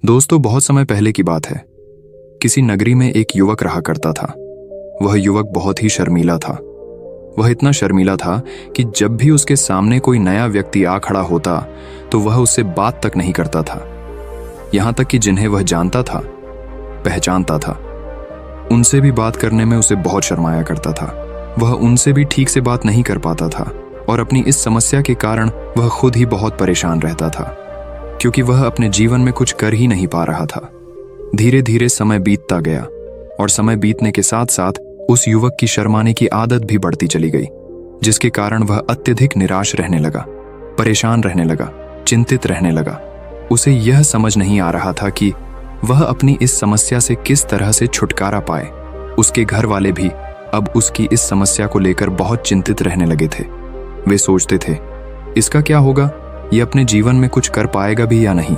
दोस्तों, बहुत समय पहले की बात है। किसी नगरी में एक युवक रहा करता था। वह युवक बहुत ही शर्मीला था। वह इतना शर्मीला था कि जब भी उसके सामने कोई नया व्यक्ति आ खड़ा होता तो वह उससे बात तक नहीं करता था। यहां तक कि जिन्हें वह जानता था, पहचानता था, उनसे भी बात करने में उसे बहुत शर्माया करता था। वह उनसे भी ठीक से बात नहीं कर पाता था और अपनी इस समस्या के कारण वह खुद ही बहुत परेशान रहता था, क्योंकि वह अपने जीवन में कुछ कर ही नहीं पा रहा था। धीरे धीरे समय बीतता गया और समय बीतने के साथ साथ उस युवक की शर्माने की आदत भी बढ़ती चली गई, जिसके कारण वह अत्यधिक निराश रहने लगा, परेशान रहने लगा, चिंतित रहने लगा। उसे यह समझ नहीं आ रहा था कि वह अपनी इस समस्या से किस तरह से छुटकारा पाए। उसके घर वाले भी अब उसकी इस समस्या को लेकर बहुत चिंतित रहने लगे थे। वे सोचते थे, इसका क्या होगा, ये अपने जीवन में कुछ कर पाएगा भी या नहीं।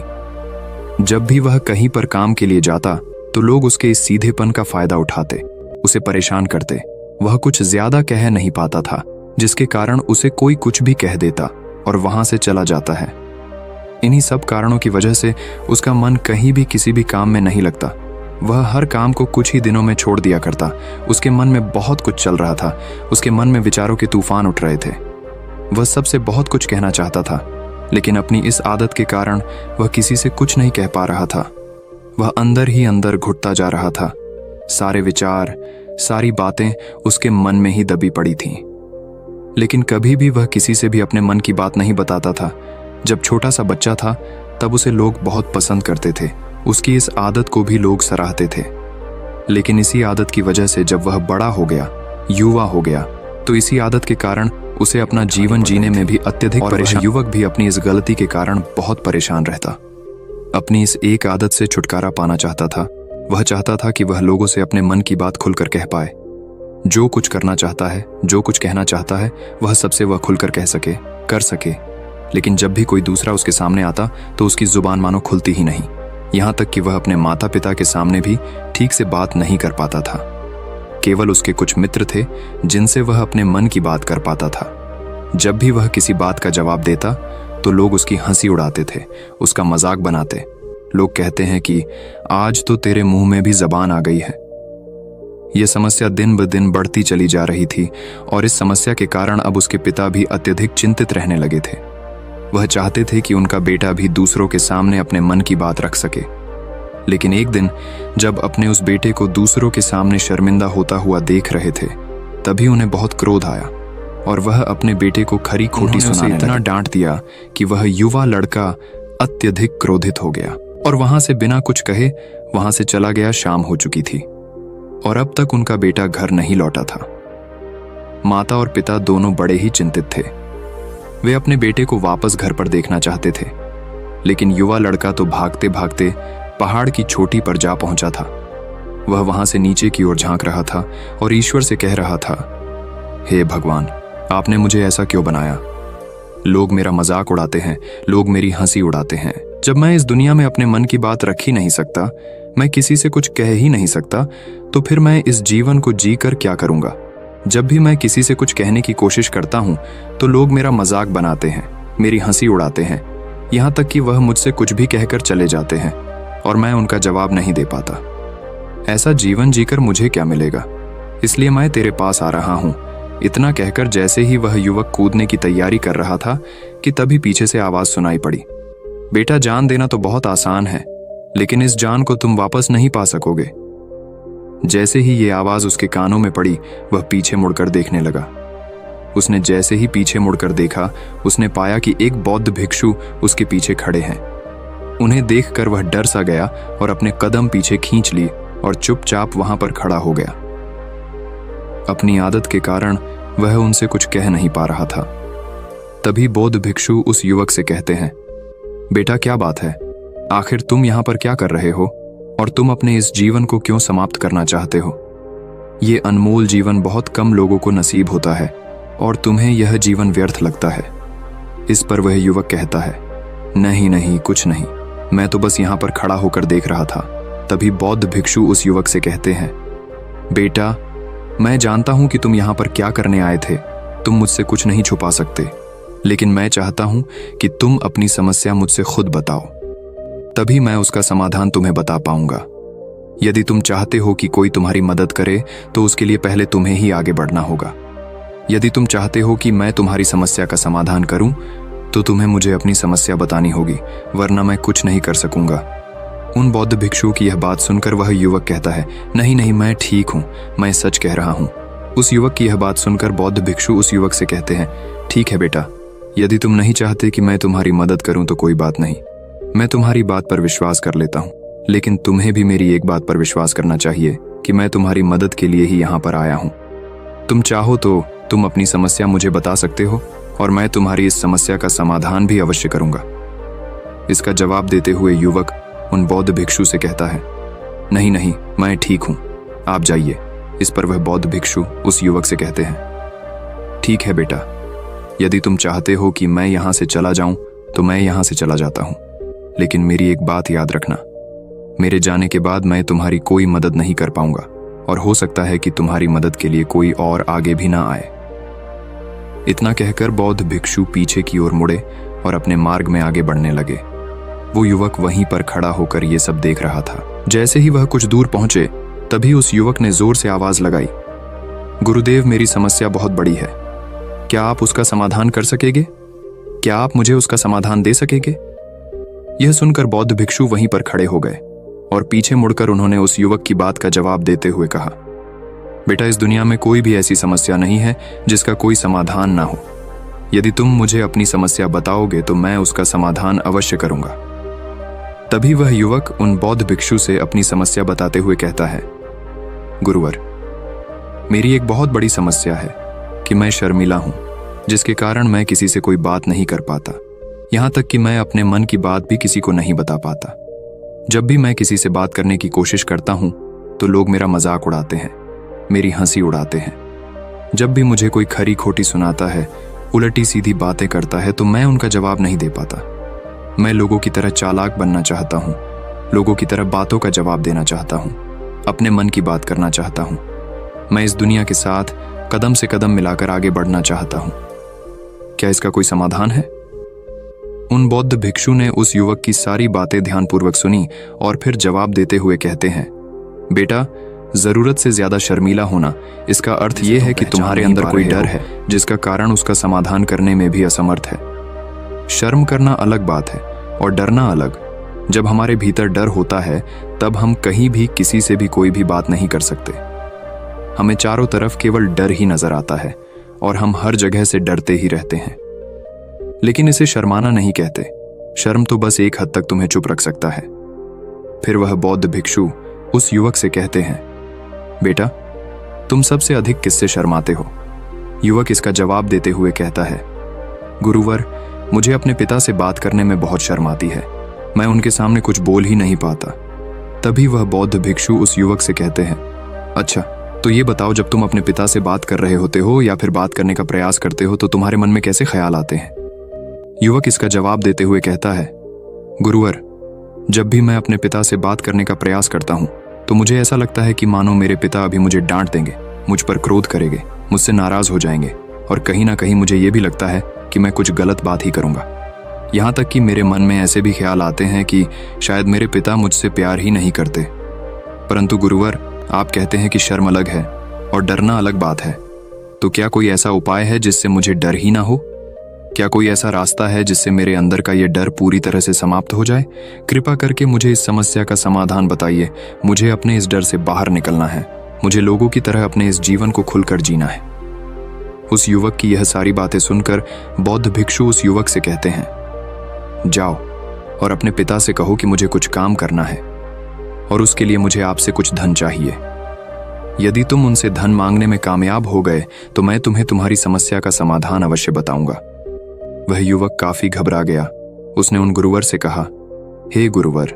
जब भी वह कहीं पर काम के लिए जाता तो लोग उसके इस सीधेपन का फायदा उठाते, उसे परेशान करते। वह कुछ ज्यादा कह नहीं पाता था, जिसके कारण उसे कोई कुछ भी कह देता और वहां से चला जाता है। इन्हीं सब कारणों की वजह से उसका मन कहीं भी किसी भी काम में नहीं लगता। वह हर काम को कुछ ही दिनों में छोड़ दिया करता। उसके मन में बहुत कुछ चल रहा था। उसके मन में विचारों के तूफान उठ रहे थे। वह सबसे बहुत कुछ कहना चाहता था, लेकिन अपनी इस आदत के कारण वह किसी से कुछ नहीं कह पा रहा था। वह अंदर ही अंदर घुटता जा रहा था। सारे विचार, सारी बातें उसके मन में ही दबी पड़ी थीं। लेकिन कभी भी वह किसी से भी अपने मन की बात नहीं बताता था। जब छोटा सा बच्चा था तब उसे लोग बहुत पसंद करते थे। उसकी इस आदत को भी लोग सराहते थे। लेकिन इसी आदत की वजह से जब वह बड़ा हो गया, युवा हो गया, तो इसी आदत के कारण उसे अपना जीवन जीने में भी अत्यधिक परेशान। युवक भी अपनी इस गलती के कारण बहुत परेशान रहता। अपनी इस एक आदत से छुटकारा पाना चाहता था। वह चाहता था कि वह लोगों से अपने मन की बात खुलकर कह पाए। जो कुछ करना चाहता है, जो कुछ कहना चाहता है, वह सबसे वह खुलकर कह सके, कर सके। लेकिन जब भी कोई दूसरा उसके सामने आता तो उसकी जुबान मानो खुलती ही नहीं। यहाँ तक कि वह अपने माता पिता के सामने भी ठीक से बात नहीं कर पाता था। केवल उसके कुछ मित्र थे जिनसे वह अपने मन की बात कर पाता था। जब भी वह किसी बात का जवाब देता तो लोग उसकी हंसी उड़ाते थे, उसका मजाक बनाते। लोग कहते हैं कि आज तो तेरे मुंह में भी जबान आ गई है। यह समस्या दिन ब दिन बढ़ती चली जा रही थी और इस समस्या के कारण अब उसके पिता भी अत्यधिक चिंतित रहने लगे थे। वह चाहते थे कि उनका बेटा भी दूसरों के सामने अपने मन की बात रख सके। लेकिन एक दिन जब अपने उस बेटे को दूसरों के सामने शर्मिंदा होता हुआ देख रहे थे, तभी उन्हें बहुत क्रोध आया और वह अपने बेटे को खरी खोटी सुनाने लगे। इतना डांट दिया कि वह युवा लड़का अत्यधिक क्रोधित हो गया और वहां से बिना कुछ कहे वहां से चला गया। शाम हो चुकी थी और अब तक उनका बेटा घर नहीं लौटा था। माता और पिता दोनों बड़े ही चिंतित थे। वे अपने बेटे को वापस घर पर देखना चाहते थे, लेकिन युवा लड़का तो भागते भागते पहाड़ की चोटी पर जा पहुंचा था। वह वहां से नीचे की ओर झांक रहा था और ईश्वर से कह रहा था, हे भगवान, आपने मुझे ऐसा क्यों बनाया? लोग मेरा मजाक उड़ाते हैं, लोग मेरी हंसी उड़ाते हैं। जब मैं इस दुनिया में अपने मन की बात रख ही नहीं सकता, मैं किसी से कुछ कह ही नहीं सकता, तो फिर मैं इस जीवन को जी कर क्या करूंगा? जब भी मैं किसी से कुछ कहने की कोशिश करता हूं तो लोग मेरा मजाक बनाते हैं, मेरी हंसी उड़ाते हैं। यहां तक कि वह मुझसे कुछ भी कहकर चले जाते हैं और मैं उनका जवाब नहीं दे पाता। ऐसा जीवन जीकर मुझे क्या मिलेगा? इसलिए मैं तेरे पास आ रहा हूं। इतना कहकर जैसे ही वह युवक कूदने की तैयारी कर रहा था कि तभी पीछे से आवाज सुनाई पड़ी, बेटा, जान देना तो बहुत आसान है, लेकिन इस जान को तुम वापस नहीं पा सकोगे। जैसे ही ये आवाज उसके कानों में पड़ी, वह पीछे मुड़कर देखने लगा। उसने जैसे ही पीछे मुड़कर देखा, उसने पाया कि एक बौद्ध भिक्षु उसके पीछे खड़े हैं। उन्हें देखकर वह डर सा गया और अपने कदम पीछे खींच लिए और चुपचाप वहां पर खड़ा हो गया। अपनी आदत के कारण वह उनसे कुछ कह नहीं पा रहा था। तभी बौद्ध भिक्षु उस युवक से कहते हैं, बेटा, क्या बात है? आखिर तुम यहां पर क्या कर रहे हो और तुम अपने इस जीवन को क्यों समाप्त करना चाहते हो? ये अनमोल जीवन बहुत कम लोगों को नसीब होता है और तुम्हें यह जीवन व्यर्थ लगता है। इस पर वह युवक कहता है, नहीं नहीं, कुछ नहीं, मैं तो बस यहां पर खड़ा होकर देख रहा था। तभी बौद्ध भिक्षु उस युवक से कहते हैं, बेटा, मैं जानता हूं कि तुम यहां पर क्या करने आए थे। तुम मुझसे कुछ नहीं छुपा सकते, लेकिन मैं चाहता हूं कि तुम अपनी समस्या मुझसे खुद बताओ। तभी मैं उसका समाधान तुम्हें बता पाऊंगा। यदि तुम चाहते हो कि कोई तुम्हारी मदद करे तो उसके लिए पहले तुम्हें ही आगे बढ़ना होगा। यदि तुम चाहते हो कि मैं तुम्हारी समस्या का समाधान करूं तो तुम्हें मुझे अपनी समस्या बतानी होगी, वरना मैं कुछ नहीं कर सकूंगा। उन बौद्ध भिक्षु की यह बात सुनकर वह युवक कहता है, नहीं नहीं, मैं ठीक हूं, मैं सच कह रहा हूं। उस युवक की यह बात सुनकर बौद्ध भिक्षु उस युवक से कहते हैं, ठीक है बेटा, यदि तुम नहीं चाहते कि मैं तुम्हारी मदद करूं तो कोई बात नहीं, मैं तुम्हारी बात पर विश्वास कर लेता हूं। लेकिन तुम्हें भी मेरी एक बात पर विश्वास करना चाहिए कि मैं तुम्हारी मदद के लिए ही यहाँ पर आया हूँ। तुम चाहो तो तुम अपनी समस्या मुझे बता सकते हो और मैं तुम्हारी इस समस्या का समाधान भी अवश्य करूंगा। इसका जवाब देते हुए युवक उन बौद्ध भिक्षु से कहता है, नहीं नहीं, मैं ठीक हूं, आप जाइए। इस पर वह बौद्ध भिक्षु उस युवक से कहते हैं, ठीक है बेटा, यदि तुम चाहते हो कि मैं यहां से चला जाऊं तो मैं यहां से चला जाता हूं, लेकिन मेरी एक बात याद रखना, मेरे जाने के बाद मैं तुम्हारी कोई मदद नहीं कर पाऊंगा और हो सकता है कि तुम्हारी मदद के लिए कोई और आगे भी ना आए। इतना कहकर बौद्ध भिक्षु पीछे की ओर मुड़े और अपने मार्ग में आगे बढ़ने लगे। वो युवक वहीं पर खड़ा होकर ये सब देख रहा था। जैसे ही वह कुछ दूर पहुंचे तभी उस युवक ने जोर से आवाज लगाई, गुरुदेव, मेरी समस्या बहुत बड़ी है, क्या आप उसका समाधान कर सकेंगे? क्या आप मुझे उसका समाधान दे सकेंगे? यह सुनकर बौद्ध भिक्षु वहीं पर खड़े हो गए और पीछे मुड़कर उन्होंने उस युवक की बात का जवाब देते हुए कहा, बेटा, इस दुनिया में कोई भी ऐसी समस्या नहीं है जिसका कोई समाधान ना हो। यदि तुम मुझे अपनी समस्या बताओगे तो मैं उसका समाधान अवश्य करूंगा। तभी वह युवक उन बौद्ध भिक्षु से अपनी समस्या बताते हुए कहता है, गुरुवर, मेरी एक बहुत बड़ी समस्या है कि मैं शर्मिला हूं, जिसके कारण मैं किसी से कोई बात नहीं कर पाता। यहां तक कि मैं अपने मन की बात भी किसी को नहीं बता पाता। जब भी मैं किसी से बात करने की कोशिश करता हूं तो लोग मेरा मजाक उड़ाते हैं, मेरी हंसी उड़ाते हैं। जब भी मुझे कोई खरी खोटी सुनाता है, उलटी सीधी बातें करता है, तो मैं उनका जवाब नहीं दे पाता। मैं लोगों की तरह चालाक बनना चाहता हूं, लोगों की तरह बातों का जवाब देना चाहता हूं, अपने मन की बात करना चाहता हूं। मैं इस दुनिया के साथ कदम से कदम मिलाकर आगे बढ़ना चाहता हूं। क्या इसका कोई समाधान है? उन बौद्ध भिक्षु ने उस युवक की सारी बातें ध्यानपूर्वक सुनी और फिर जवाब देते हुए कहते हैं, बेटा, जरूरत से ज्यादा शर्मीला होना, इसका अर्थ यह है कि तुम्हारे अंदर कोई डर है जिसका कारण उसका समाधान करने में भी असमर्थ है। शर्म करना अलग बात है और डरना अलग। जब हमारे भीतर डर होता है तब हम कहीं भी किसी से भी कोई भी बात नहीं कर सकते। हमें चारों तरफ केवल डर ही नजर आता है और हम हर जगह से डरते ही रहते हैं। लेकिन इसे शर्माना नहीं कहते। शर्म तो बस एक हद तक तुम्हें चुप रख सकता है। फिर वह बौद्ध भिक्षु उस युवक से कहते हैं, बेटा, तुम सबसे अधिक किससे शर्माते हो? युवक इसका जवाब देते हुए कहता है, गुरुवर, मुझे अपने पिता से बात करने में बहुत शर्म आती है। मैं उनके सामने कुछ बोल ही नहीं पाता। तभी वह बौद्ध भिक्षु उस युवक से कहते हैं, अच्छा, तो ये बताओ, जब तुम अपने पिता से बात कर रहे होते हो या फिर बात करने का प्रयास करते हो तो तुम्हारे मन में कैसे ख्याल आते हैं? युवक इसका जवाब देते हुए कहता है, गुरुवर, जब भी मैं अपने पिता से बात करने का प्रयास करता हूं तो मुझे ऐसा लगता है कि मानो मेरे पिता अभी मुझे डांट देंगे, मुझ पर क्रोध करेंगे, मुझसे नाराज हो जाएंगे और कहीं ना कहीं मुझे यह भी लगता है कि मैं कुछ गलत बात ही करूंगा। यहां तक कि मेरे मन में ऐसे भी ख्याल आते हैं कि शायद मेरे पिता मुझसे प्यार ही नहीं करते। परंतु गुरुवर, आप कहते हैं कि शर्म अलग है और डरना अलग बात है, तो क्या कोई ऐसा उपाय है जिससे मुझे डर ही ना हो? क्या कोई ऐसा रास्ता है जिससे मेरे अंदर का यह डर पूरी तरह से समाप्त हो जाए? कृपा करके मुझे इस समस्या का समाधान बताइए। मुझे अपने इस डर से बाहर निकलना है। मुझे लोगों की तरह अपने इस जीवन को खुलकर जीना है। उस युवक की यह सारी बातें सुनकर बौद्ध भिक्षु उस युवक से कहते हैं, जाओ और अपने पिता से कहो कि मुझे कुछ काम करना है और उसके लिए मुझे आपसे कुछ धन चाहिए। यदि तुम उनसे धन मांगने में कामयाब हो गए तो मैं तुम्हें तुम्हारी समस्या का समाधान अवश्य बताऊंगा। वह युवक काफी घबरा गया। उसने उन गुरुवर से कहा, हे गुरुवर,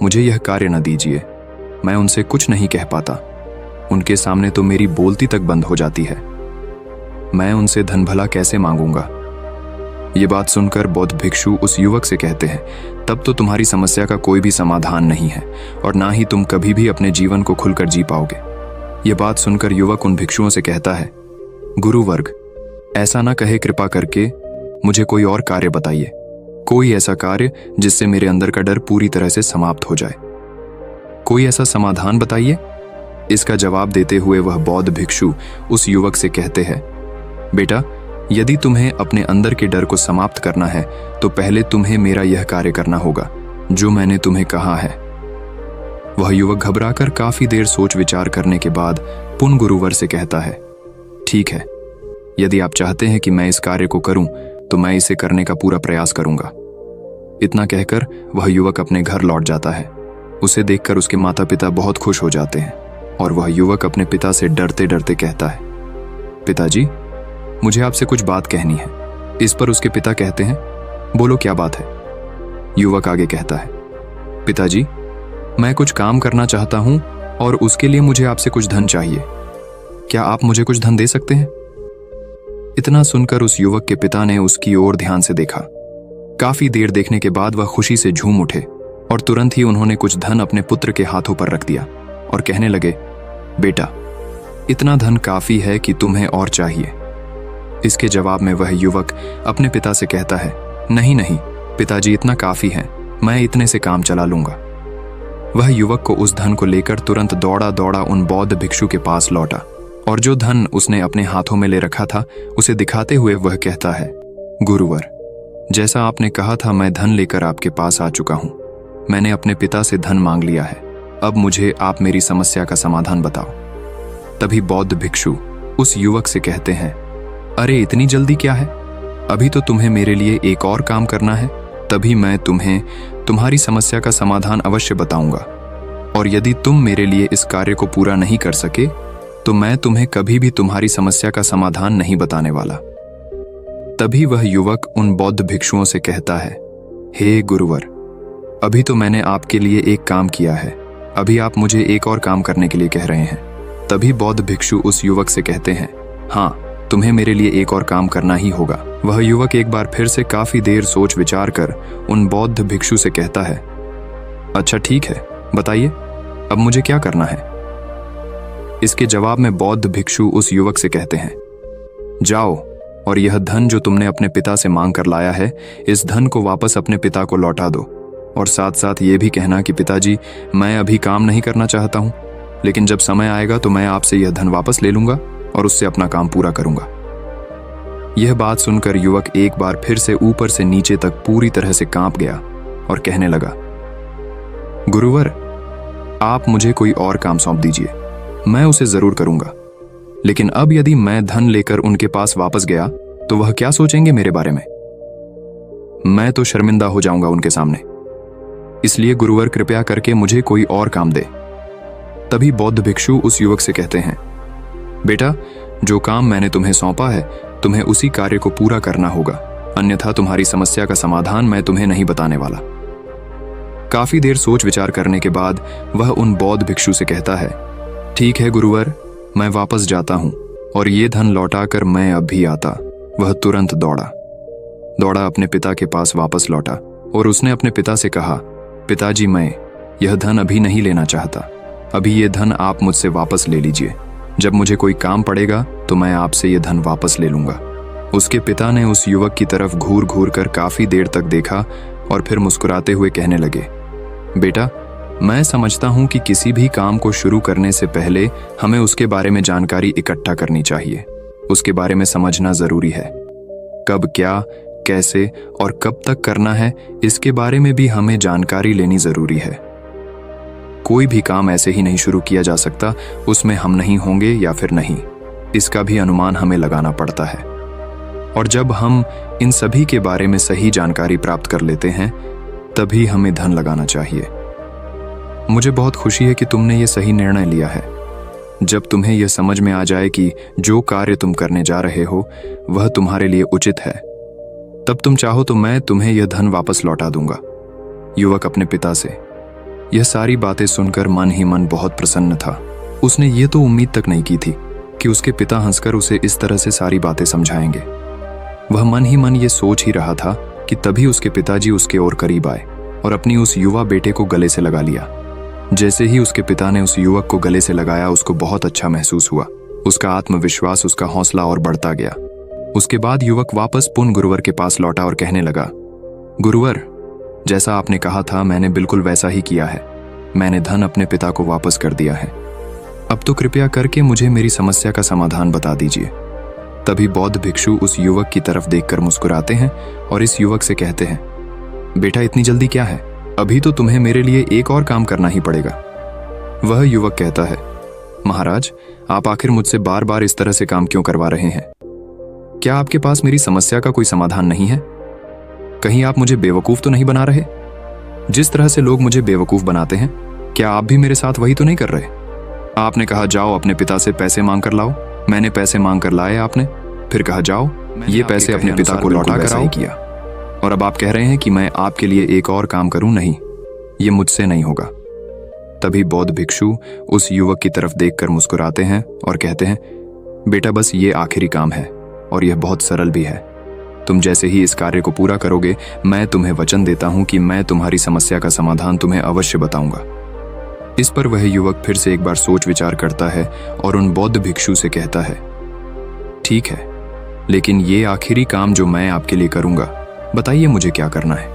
मुझे यह कार्य न दीजिए। मैं उनसे कुछ नहीं कह पाता। उनके सामने तो मेरी बोलती तक बंद हो जाती है। मैं उनसे धन भला कैसे मांगूंगा? ये बात सुनकर बौद्ध भिक्षु उस युवक से कहते हैं, तब तो तुम्हारी समस्या का कोई भी समाधान नहीं है और ना ही तुम कभी भी अपने जीवन को खुलकर जी पाओगे। ये बात सुनकर युवक उन भिक्षुओं से कहता है, गुरुवर्ग, ऐसा ना कहे, कृपा करके मुझे कोई और कार्य बताइए। कोई ऐसा कार्य जिससे मेरे अंदर का डर पूरी तरह से समाप्त हो जाए। कोई ऐसा समाधान बताइए। इसका जवाब देते हुए वह बौद्ध भिक्षु उस युवक से कहते हैं, बेटा, यदि तुम्हें अपने अंदर के डर को समाप्त करना है तो पहले तुम्हें मेरा यह कार्य करना होगा जो मैंने तुम्हें कहा है। वह युवक घबराकर काफी देर सोच विचार करने के बाद पुन गुरुवर से कहता है, ठीक है, यदि आप चाहते हैं कि मैं इस कार्य को करूं तो मैं इसे करने का पूरा प्रयास करूंगा। इतना कहकर वह युवक अपने घर लौट जाता है। उसे देखकर उसके माता पिता बहुत खुश हो जाते हैं और वह युवक अपने पिता से डरते डरते कहता है, पिताजी, मुझे आपसे कुछ बात कहनी है। इस पर उसके पिता कहते हैं, बोलो क्या बात है। युवक आगे कहता है, पिताजी, मैं कुछ काम करना चाहता हूं और उसके लिए मुझे आपसे कुछ धन चाहिए। क्या आप मुझे कुछ धन दे सकते हैं? इतना सुनकर उस युवक के पिता ने उसकी ओर ध्यान से देखा। काफी देर देखने के बाद वह खुशी से झूम उठे और तुरंत ही उन्होंने कुछ धन अपने पुत्र के हाथों पर रख दिया और कहने लगे, बेटा, इतना धन काफी है कि तुम्हें और चाहिए। इसके जवाब में वह युवक अपने पिता से कहता है, नहीं नहीं पिताजी, इतना काफी है, मैं इतने से काम चला लूंगा। वह युवक को उस धन को लेकर तुरंत दौड़ा दौड़ा उन बौद्ध भिक्षु के पास लौटा और जो धन उसने अपने हाथों में ले रखा था उसे दिखाते हुए वह कहता है, गुरुवर, जैसा आपने कहा था मैं धन लेकर आपके पास आ चुका हूं। मैंने अपने पिता से धन मांग लिया है। अब मुझे आप मेरी समस्या का समाधान बताओ। तभी बौद्ध भिक्षु उस युवक से कहते हैं, अरे इतनी जल्दी क्या है? अभी तो तुम्हें मेरे लिए एक और काम करना है, तभी मैं तुम्हें तुम्हारी समस्या का समाधान अवश्य बताऊंगा। और यदि तुम मेरे लिए इस कार्य को पूरा नहीं कर सके तो मैं तुम्हें कभी भी तुम्हारी समस्या का समाधान नहीं बताने वाला। तभी वह युवक उन बौद्ध भिक्षुओं से कहता है, हे गुरुवर, अभी तो मैंने आपके लिए एक काम किया है, अभी आप मुझे एक और काम करने के लिए कह रहे हैं। तभी बौद्ध भिक्षु उस युवक से कहते हैं, हाँ, तुम्हें मेरे लिए एक और काम करना ही होगा। वह युवक एक बार फिर से काफी देर सोच विचार कर उन बौद्ध भिक्षु से कहता है, अच्छा ठीक है, बताइए अब मुझे क्या करना है। इसके जवाब में बौद्ध भिक्षु उस युवक से कहते हैं, जाओ और यह धन जो तुमने अपने पिता से मांग कर लाया है, इस धन को वापस अपने पिता को लौटा दो और साथ साथ ये भी कहना कि पिताजी, मैं अभी काम नहीं करना चाहता हूं, लेकिन जब समय आएगा तो मैं आपसे यह धन वापस ले लूंगा और उससे अपना काम पूरा करूंगा। यह बात सुनकर युवक एक बार फिर से ऊपर से नीचे तक पूरी तरह से कांप गया और कहने लगा, गुरुवर, आप मुझे कोई और काम सौंप दीजिए, मैं उसे जरूर करूंगा। लेकिन अब यदि मैं धन लेकर उनके पास वापस गया तो वह क्या सोचेंगे मेरे बारे में? मैं तो शर्मिंदा हो जाऊंगा उनके सामने। इसलिए गुरुवर, कृपया करके मुझे कोई और काम दे। तभी बौद्ध भिक्षु उस युवक से कहते हैं, बेटा, जो काम मैंने तुम्हें सौंपा है तुम्हें उसी कार्य को पूरा करना होगा, अन्यथा तुम्हारी समस्या का समाधान मैं तुम्हें नहीं बताने वाला। काफी देर सोच विचार करने के बाद वह उन बौद्ध भिक्षु से कहता है, ठीक है गुरुवर, मैं वापस जाता हूं और ये धन लौटाकर मैं अब भी आता। वह तुरंत दौड़ा अपने पिता के पास वापस लौटा और उसने अपने पिता से कहा, पिताजी, मैं यह धन अभी नहीं लेना चाहता, अभी ये धन आप मुझसे वापस ले लीजिए। जब मुझे कोई काम पड़ेगा तो मैं आपसे ये धन वापस ले लूंगा। उसके पिता ने उस युवक की तरफ घूर घूर कर काफी देर तक देखा और फिर मुस्कुराते हुए कहने लगे, बेटा, मैं समझता हूं कि किसी भी काम को शुरू करने से पहले हमें उसके बारे में जानकारी इकट्ठा करनी चाहिए। उसके बारे में समझना जरूरी है। कब, क्या, कैसे और कब तक करना है, इसके बारे में भी हमें जानकारी लेनी जरूरी है। कोई भी काम ऐसे ही नहीं शुरू किया जा सकता, उसमें हम नहीं होंगे या फिर नहीं, इसका भी अनुमान हमें लगाना पड़ता है। और जब हम इन सभी के बारे में सही जानकारी प्राप्त कर लेते हैं तभी हमें धन लगाना चाहिए। मुझे बहुत खुशी है कि तुमने ये सही निर्णय लिया है। जब तुम्हें यह समझ में आ जाए कि जो कार्य तुम करने जा रहे हो वह तुम्हारे लिए उचित है, तब तुम चाहो तो मैं तुम्हें यह धन वापस लौटा दूंगा। युवक अपने पिता से यह सारी बातें सुनकर मन ही मन बहुत प्रसन्न था। उसने ये तो उम्मीद तक नहीं की थी कि उसके पिता हंसकर उसे इस तरह से सारी बातें समझाएंगे। वह मन ही मन ये सोच ही रहा था कि तभी उसके पिताजी उसके और करीब आए और अपनी उस युवा बेटे को गले से लगा लिया। जैसे ही उसके पिता ने उस युवक को गले से लगाया, उसको बहुत अच्छा महसूस हुआ। उसका आत्मविश्वास, उसका हौसला और बढ़ता गया। उसके बाद युवक वापस पुन गुरुवर के पास लौटा और कहने लगा, गुरुवर, जैसा आपने कहा था मैंने बिल्कुल वैसा ही किया है। मैंने धन अपने पिता को वापस कर दिया है। अब तो कृपया करके मुझे मेरी समस्या का समाधान बता दीजिए। तभी बौद्ध भिक्षु उस युवक की तरफ देखकर मुस्कुराते हैं और इस युवक से कहते हैं, बेटा इतनी जल्दी क्या है, अभी तो तुम्हें मेरे लिए एक और काम करना ही पड़ेगा। वह युवक कहता है, महाराज, आप आखिर मुझसे बार बार इस तरह से काम क्यों करवा रहे हैं? क्या आपके पास मेरी समस्या का कोई समाधान नहीं है? कहीं आप मुझे बेवकूफ तो नहीं बना रहे? जिस तरह से लोग मुझे बेवकूफ बनाते हैं, क्या आप भी मेरे साथ वही तो नहीं कर रहे? आपने कहा जाओ अपने पिता से पैसे मांग कर लाओ, मैंने पैसे मांग कर लाए आपने, फिर कहा जाओ ये पैसे अपने पिता को लौटा कर आओ किया, और अब आप कह रहे हैं कि मैं आपके लिए एक और काम करूं? नहीं, ये मुझसे नहीं होगा। तभी बौद्ध भिक्षु उस युवक की तरफ देखकर मुस्कुराते हैं और कहते हैं, बेटा बस ये आखिरी काम है और यह बहुत सरल भी है। तुम जैसे ही इस कार्य को पूरा करोगे, मैं तुम्हें वचन देता हूं कि मैं तुम्हारी समस्या का समाधान तुम्हें अवश्य बताऊंगा। इस पर वह युवक फिर से एक बार सोच विचार करता है और उन बौद्ध भिक्षु से कहता है, ठीक है, लेकिन ये आखिरी काम जो मैं आपके लिए करूंगा, बताइए मुझे क्या करना है।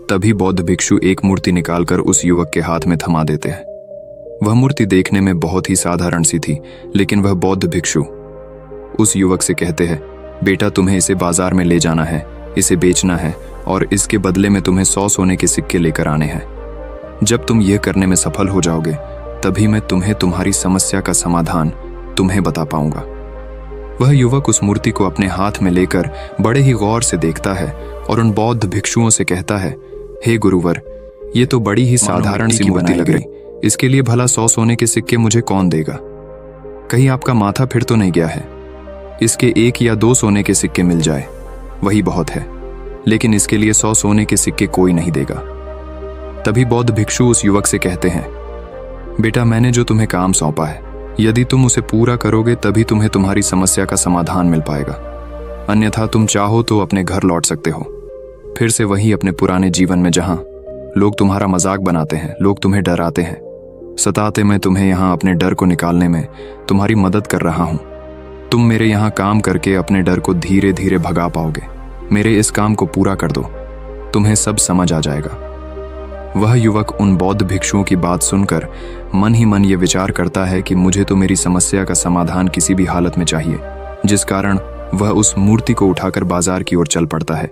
तभी बौद्ध भिक्षु एक मूर्ति निकालकर उस युवक के हाथ में थमा देते हैं। वह मूर्ति देखने में बहुत ही साधारण सी थी, लेकिन वह बौद्ध भिक्षु उस युवक से कहते हैं, बेटा तुम्हें इसे बाजार में ले जाना है, इसे बेचना है और इसके बदले में तुम्हें 100 सोने के सिक्के लेकर आने हैं। जब तुम यह करने में सफल हो जाओगे, तभी मैं तुम्हें तुम्हारी समस्या का समाधान तुम्हें बता पाऊंगा। वह युवक उस मूर्ति को अपने हाथ में लेकर बड़े ही गौर से देखता है और उन बौद्ध भिक्षुओं से कहता है, हे गुरुवर, ये तो बड़ी ही साधारण सी मूर्ति लग रही, इसके लिए भला 100 सोने के सिक्के मुझे कौन देगा? कहीं आपका माथा फिर तो नहीं गया है? इसके 1 या 2 सोने के सिक्के मिल जाए वही बहुत है, लेकिन इसके लिए 100 सोने के सिक्के कोई नहीं देगा। तभी बौद्ध भिक्षु उस युवक से कहते हैं, बेटा मैंने जो तुम्हें काम सौंपा है, यदि तुम उसे पूरा करोगे तभी तुम्हें तुम्हारी समस्या का समाधान मिल पाएगा, अन्यथा तुम चाहो तो अपने घर लौट सकते हो, फिर से वही अपने पुराने जीवन में जहां लोग तुम्हारा मजाक बनाते हैं, लोग तुम्हें डराते हैं, सताते। मैं तुम्हें यहाँ अपने डर को निकालने में तुम्हारी मदद कर रहा हूँ। तुम मेरे यहाँ काम करके अपने डर को धीरे धीरे भगा पाओगे। मेरे इस काम को पूरा कर दो, तुम्हें सब समझ आ जाएगा। वह युवक उन बौद्ध भिक्षुओं की बात सुनकर मन ही मन ये विचार करता है कि मुझे तो मेरी समस्या का समाधान किसी भी हालत में चाहिए, जिस कारण वह उस मूर्ति को उठाकर बाजार की ओर चल पड़ता है।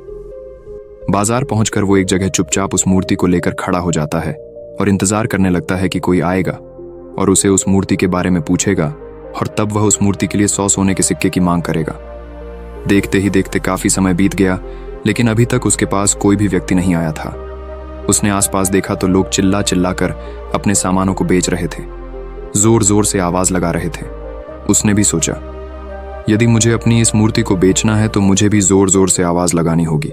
बाजार पहुंचकर वो एक जगह चुपचाप उस मूर्ति को लेकर खड़ा हो जाता है और इंतजार करने लगता है कि कोई आएगा और उसे उस मूर्ति के बारे में पूछेगा, और तब वह उस मूर्ति के लिए 100 सोने के सिक्के की मांग करेगा। देखते ही देखते काफी समय बीत गया, लेकिन अभी तक उसके पास कोई भी व्यक्ति नहीं आया था। उसने आसपास देखा तो लोग चिल्ला चिल्ला कर अपने सामानों को बेच रहे थे, जोर जोर से आवाज लगा रहे थे। उसने भी सोचा, यदि मुझे अपनी इस मूर्ति को बेचना है तो मुझे भी जोर जोर से आवाज लगानी होगी।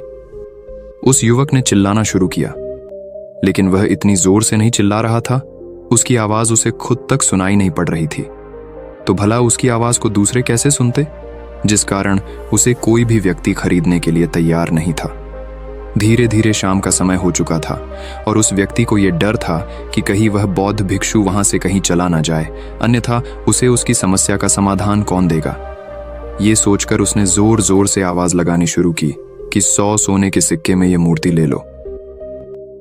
उस युवक ने चिल्लाना शुरू किया, लेकिन वह इतनी जोर से नहीं चिल्ला रहा था, उसकी आवाज उसे खुद तक सुनाई नहीं पड़ रही थी। तो भला उसकी आवाज को दूसरे कैसे सुनते, जिस कारण उसे कोई भी व्यक्ति खरीदने के लिए तैयार नहीं था। धीरे धीरे शाम का समय हो चुका था और उस व्यक्ति को यह डर था कि कहीं वह बौद्ध भिक्षु वहां से कहीं चला ना जाए, अन्यथा उसे उसकी समस्या का समाधान कौन देगा। ये सोचकर उसने जोर जोर से आवाज लगानी शुरू की कि 100 सोने के सिक्के में यह मूर्ति ले लो।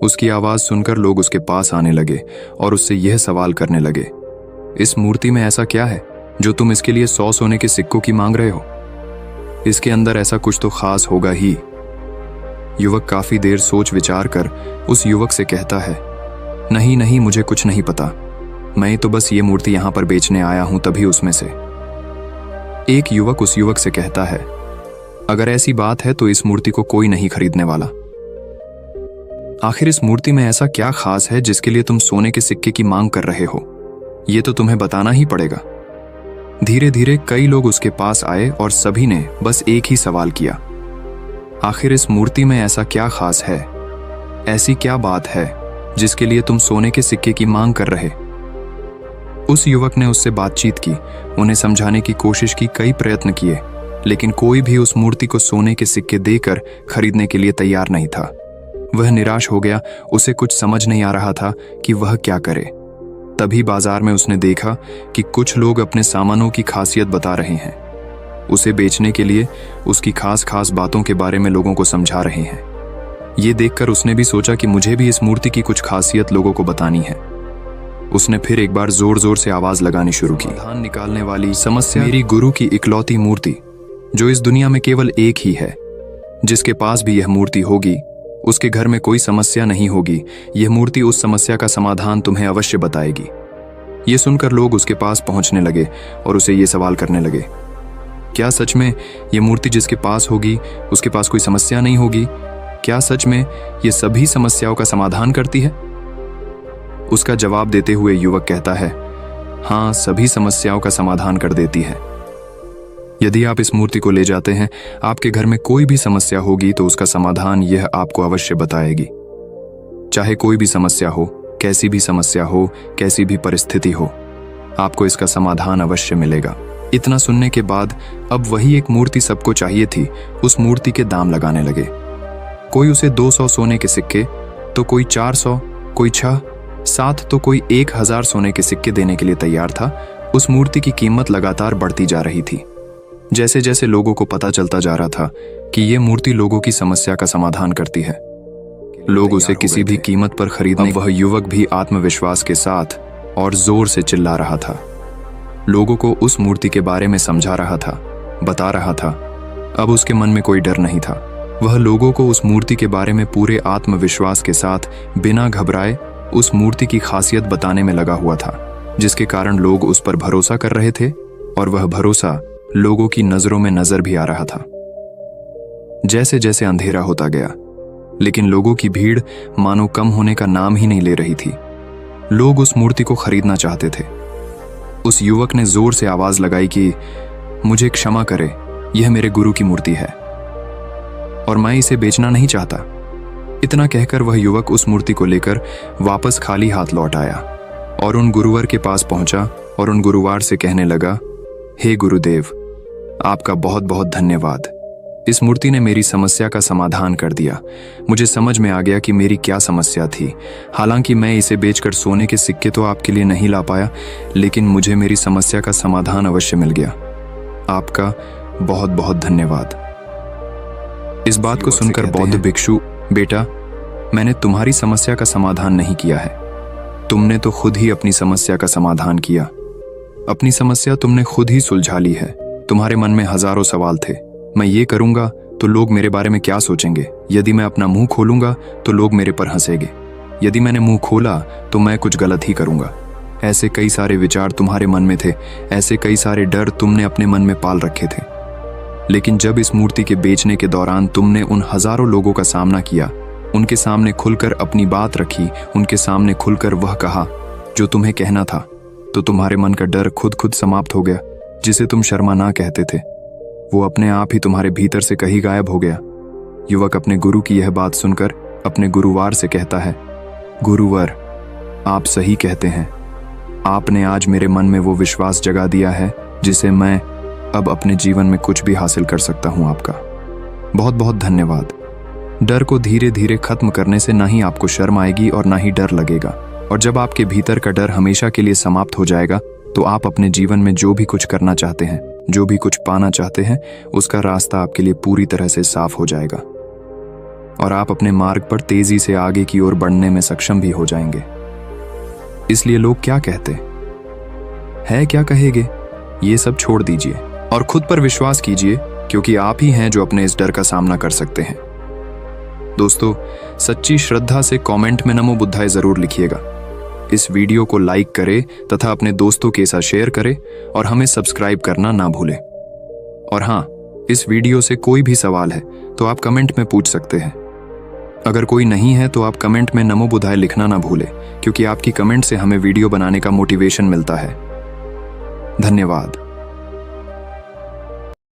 उसकी आवाज सुनकर लोग उसके पास आने लगे और उससे यह सवाल करने लगे, इस मूर्ति में ऐसा क्या है जो तुम इसके लिए 100 सोने के सिक्कों की मांग रहे हो? इसके अंदर ऐसा कुछ तो खास होगा ही। युवक काफी देर सोच विचार कर उस युवक से कहता है, नहीं नहीं, मुझे कुछ नहीं पता, मैं तो बस ये मूर्ति यहां पर बेचने आया हूं। तभी उसमें से एक युवक उस युवक से कहता है, अगर ऐसी बात है तो इस मूर्ति को कोई नहीं खरीदने वाला। आखिर इस मूर्ति में ऐसा क्या खास है जिसके लिए तुम सोने के सिक्के की मांग कर रहे हो? ये तो तुम्हें बताना ही पड़ेगा। धीरे धीरे कई लोग उसके पास आए और सभी ने बस एक ही सवाल किया, आखिर इस मूर्ति में ऐसा क्या खास है, ऐसी क्या बात है जिसके लिए तुम सोने के सिक्के की मांग कर रहे? उस युवक ने उससे बातचीत की, उन्हें समझाने की कोशिश की, कई प्रयत्न किए, लेकिन कोई भी उस मूर्ति को सोने के सिक्के देकर खरीदने के लिए तैयार नहीं था। वह निराश हो गया, उसे कुछ समझ नहीं आ रहा था कि वह क्या करे। तभी बाजार में उसने देखा कि कुछ लोग अपने सामानों की खासियत बता रहे हैं। उसे बेचने के लिए उसकी खास खास बातों के बारे में लोगों को समझा रहे हैं। ये देखकर उसने भी सोचा कि मुझे भी इस मूर्ति की कुछ खासियत लोगों को बतानी है। उसने फिर एक बार जोर जोर से आवाज लगानी शुरू की। समाधान निकालने वाली समस्या मेरी गुरु की इकलौती मूर्ति, जो इस दुनिया में केवल एक ही है। जिसके पास भी यह मूर्ति होगी उसके घर में कोई समस्या नहीं होगी। यह मूर्ति उस समस्या का समाधान तुम्हें अवश्य बताएगी। ये सुनकर लोग उसके पास पहुंचने लगे और उसे ये सवाल करने लगे, क्या सच में यह मूर्ति जिसके पास होगी उसके पास कोई समस्या नहीं होगी? क्या सच में ये सभी समस्याओं का समाधान करती है? उसका जवाब देते हुए युवक कहता है, हाँ, सभी समस्याओं का समाधान कर देती है। यदि आप इस मूर्ति को ले जाते हैं, आपके घर में कोई भी समस्या होगी तो उसका समाधान यह आपको अवश्य बताएगी। चाहे कोई भी समस्या हो, कैसी भी समस्या हो, कैसी भी परिस्थिति हो, आपको इसका समाधान अवश्य मिलेगा। इतना सुनने के बाद अब वही एक मूर्ति सबको चाहिए थी। उस मूर्ति के दाम लगाने लगे। कोई उसे 200 सोने के सिक्के, तो कोई 400, कोई 6, 7, तो कोई 1000 सोने के सिक्के देने के लिए तैयार था। उस मूर्ति की कीमत लगातार बढ़ती जा रही थी। जैसे जैसे लोगों को पता चलता जा रहा था कि ये मूर्ति लोगों की समस्या का समाधान करती है, लोग उसे किसी भी कीमत पर खरीदने। वह युवक भी आत्मविश्वास के साथ और जोर से चिल्ला रहा था, लोगों को उस मूर्ति के बारे में समझा रहा था, बता रहा था। अब उसके मन में कोई डर नहीं था। वह लोगों को उस मूर्ति के बारे में पूरे आत्मविश्वास के साथ बिना घबराए उस मूर्ति की खासियत बताने में लगा हुआ था, जिसके कारण लोग उस पर भरोसा कर रहे थे और वह भरोसा लोगों की नजरों में नजर भी आ रहा था। जैसे जैसे अंधेरा होता गया, लेकिन लोगों की भीड़ मानो कम होने का नाम ही नहीं ले रही थी। लोग उस मूर्ति को खरीदना चाहते थे। उस युवक ने जोर से आवाज लगाई कि मुझे क्षमा करे, यह मेरे गुरु की मूर्ति है और मैं इसे बेचना नहीं चाहता। इतना कहकर वह युवक उस मूर्ति को लेकर वापस खाली हाथ लौट आया और उन गुरुवर के पास पहुंचा और उन गुरुवार से कहने लगा, हे गुरुदेव, आपका बहुत बहुत धन्यवाद। इस मूर्ति ने मेरी समस्या का समाधान कर दिया। मुझे समझ में आ गया कि मेरी क्या समस्या थी। हालांकि मैं इसे बेचकर सोने के सिक्के तो आपके लिए नहीं ला पाया, लेकिन मुझे मेरी समस्या का समाधान अवश्य मिल गया। आपका बहुत बहुत धन्यवाद। इस बात को सुनकर बौद्ध भिक्षु, बेटा, मैंने तुम्हारी समस्या का समाधान नहीं किया है, तुमने तो खुद ही अपनी समस्या का समाधान किया। अपनी समस्या तुमने खुद ही सुलझा ली है। तुम्हारे मन में हजारों सवाल थे, मैं ये करूंगा तो लोग मेरे बारे में क्या सोचेंगे, यदि मैं अपना मुंह खोलूंगा तो लोग मेरे पर हंसेंगे, यदि मैंने मुंह खोला तो मैं कुछ गलत ही करूंगा। ऐसे कई सारे विचार तुम्हारे मन में थे, ऐसे कई सारे डर तुमने अपने मन में पाल रखे थे। लेकिन जब इस मूर्ति के बेचने के दौरान तुमने उन हजारों लोगों का सामना किया, उनके सामने खुलकर अपनी बात रखी, उनके सामने खुलकर वह कहा जो तुम्हें कहना था, तो तुम्हारे मन का डर खुद खुद समाप्त हो गया। जिसे तुम शर्मा ना कहते थे, वो अपने आप ही तुम्हारे भीतर से कहीं गायब हो गया। युवक अपने गुरु की यह बात सुनकर अपने गुरुवार से कहता है, गुरुवर, आप सही कहते हैं। आपने आज मेरे मन में वो विश्वास जगा दिया है जिसे मैं अब अपने जीवन में कुछ भी हासिल कर सकता हूं। आपका बहुत बहुत धन्यवाद। डर को धीरे धीरे खत्म करने से ना ही आपको शर्म आएगी और ना ही डर लगेगा, और जब आपके भीतर का डर हमेशा के लिए समाप्त हो जाएगा तो आप अपने जीवन में जो भी कुछ करना चाहते हैं, जो भी कुछ पाना चाहते हैं, उसका रास्ता आपके लिए पूरी तरह से साफ हो जाएगा और आप अपने मार्ग पर तेजी से आगे की ओर बढ़ने में सक्षम भी हो जाएंगे। इसलिए लोग क्या कहते हैं, क्या कहेंगे, ये सब छोड़ दीजिए और खुद पर विश्वास कीजिए, क्योंकि आप ही हैं जो अपने इस डर का सामना कर सकते हैं। दोस्तों, सच्ची श्रद्धा से कमेंट में नमो बुद्धाय जरूर लिखिएगा। इस वीडियो को लाइक करें तथा अपने दोस्तों के साथ शेयर करें और हमें सब्सक्राइब करना ना भूलें। और हाँ, इस वीडियो से कोई भी सवाल है तो आप कमेंट में पूछ सकते हैं। अगर कोई नहीं है तो आप कमेंट में नमो बुद्धाय लिखना ना भूलें, क्योंकि आपकी कमेंट से हमें वीडियो बनाने का मोटिवेशन मिलता है। धन्यवाद।